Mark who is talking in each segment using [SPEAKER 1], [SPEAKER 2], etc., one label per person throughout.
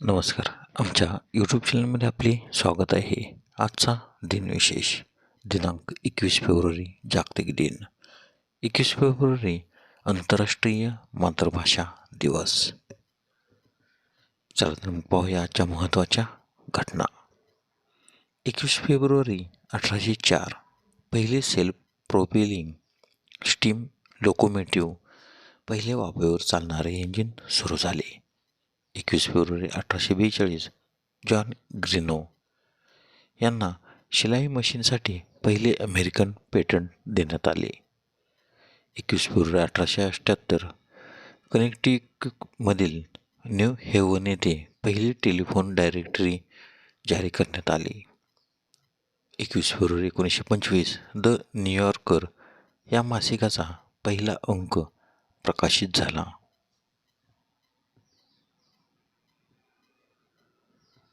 [SPEAKER 1] नमस्कार. आमच्या यूट्यूब चॅनलमध्ये आपले स्वागत आहे. आजचा दिनविशेष दिनांक 21 फेब्रुवारी जागतिक दिन. 21 फेब्रुवारी आंतरराष्ट्रीय मातृभाषा दिवस. चला तर मग पाहूया आजच्या महत्त्वाच्या घटना. 21 फेब्रुवारी 1804 पहिले सेल्फ प्रोपेलिंग स्टीम लोकोमोटिव्ह पहिले वाफेवर चालणारे इंजिन सुरू झाले. 21 फेब्रुवारी 1842 जॉन ग्रिनो यांना शिलाई मशीनसाठी पहिले अमेरिकन पेटंट देण्यात आले. 21 फेब्रुवारी 1878 कनेक्टिकटमधील न्यू हेवन येथे पहिली टेलिफोन डायरेक्टरी जारी करण्यात आली. 21 फेब्रुवारी 1925 द न्यूयॉर्कर या मासिकाचा पहिला अंक प्रकाशित झाला.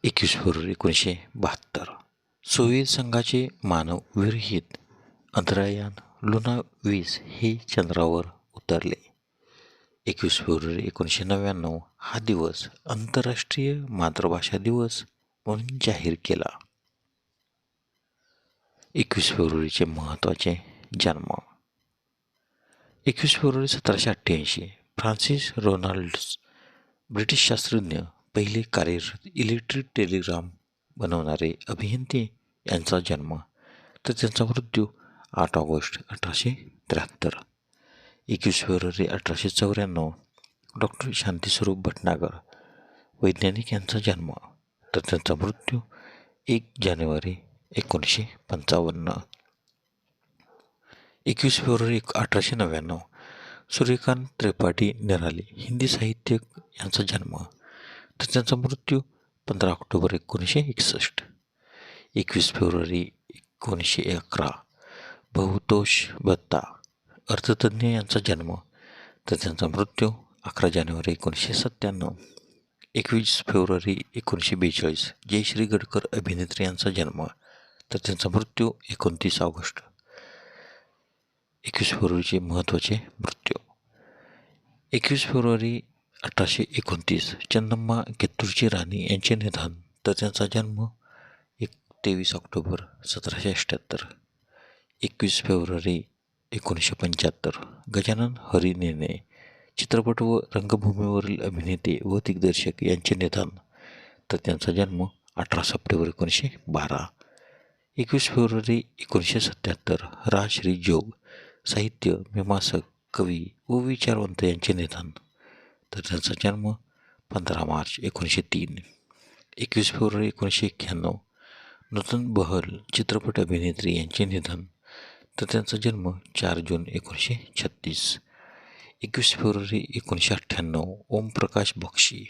[SPEAKER 1] 21 फेब्रुवारी 1972 सोव्हिएत संघाचे मानवविरहित अंतराळयान लुना 20 हे चंद्रावर उतरले. 21 फेब्रुवारी 1999 हा दिवस आंतरराष्ट्रीय मातृभाषा दिवस म्हणून जाहीर केला. 21 फेब्रुवारीचे महत्त्वाचे जन्म. 21 फेब्रुवारी 1788 फ्रान्सिस रोनाल्ड्स ब्रिटिश शास्त्रज्ञ, पहिले कार्यरत इलेक्ट्रिक टेलिग्राम बनवणारे अभियंते यांचा जन्म, तर त्यांचा मृत्यू 8 August 1873. 21 February 1894 doctor Shanti Swarup Bhatnagar वैज्ञानिक यांचा जन्म, तर त्यांचा मृत्यू 1 जानेवारी 1955. 21 फेब्रुवारी 1899 सूर्यकांत त्रिपाठी निराले हिंदी साहित्यिक यांचा जन्म, तर त्यांचा मृत्यू 15 ऑक्टोबर 1961. 21 फेब्रुवारी 1911 बहुतोष दत्ता अर्थतज्ज्ञ यांचा जन्म, तर त्यांचा मृत्यू 11 जानेवारी 1997. 21 फेब्रुवारी 1942 जयश्री गडकर अभिनेत्री यांचा जन्म, तर त्यांचा मृत्यू 29 ऑगस्ट. 21 फेब्रुवारीचे महत्त्वाचे मृत्यू. 21 फेब्रुवारी 1829 चन्नम्मा कित्तूरची राणी यांचे निधन, तर त्यांचा जन्म 23 ऑक्टोबर 1778. 21 फेब्रुवारी 1975 गजानन हरिनेने चित्रपट व रंगभूमीवरील अभिनेते व दिग्दर्शक यांचे निधन, तर त्यांचा जन्म 18 सप्टेंबर 1912. 21 फेब्रुवारी 1977 रा. श्री जोग साहित्य मीमांसक, कवी व विचारवंत यांचे निधन, तर त्यांचा जन्म 15 मार्च 1903. 21 फेब्रुवारी 1991 नूतन बहल चित्रपट अभिनेत्री यांचे निधन, तर त्यांचा जन्म 4 जून 1936. 21 फेब्रुवारी 1998 ओमप्रकाश बक्षी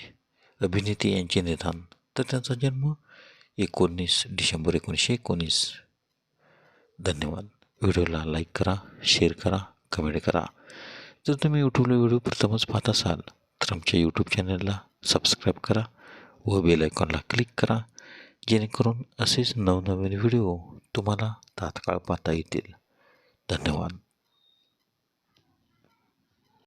[SPEAKER 1] अभिनेते यांचे निधन, तर त्यांचा जन्म 19 डिसेंबर 1919. धन्यवाद. व्हिडिओला लाईक करा, शेअर करा, कमेंट करा. जर तुम्ही यूट्यूबला व्हिडिओ प्रथमच पाहत असाल तर आमच्या यूट्यूब चॅनलला सबस्क्राईब करा व बेल आयकॉनला क्लिक करा, जेणेकरून असेच नवनवीन व्हिडिओ तुम्हाला तात्काळ पाहता येतील. धन्यवाद.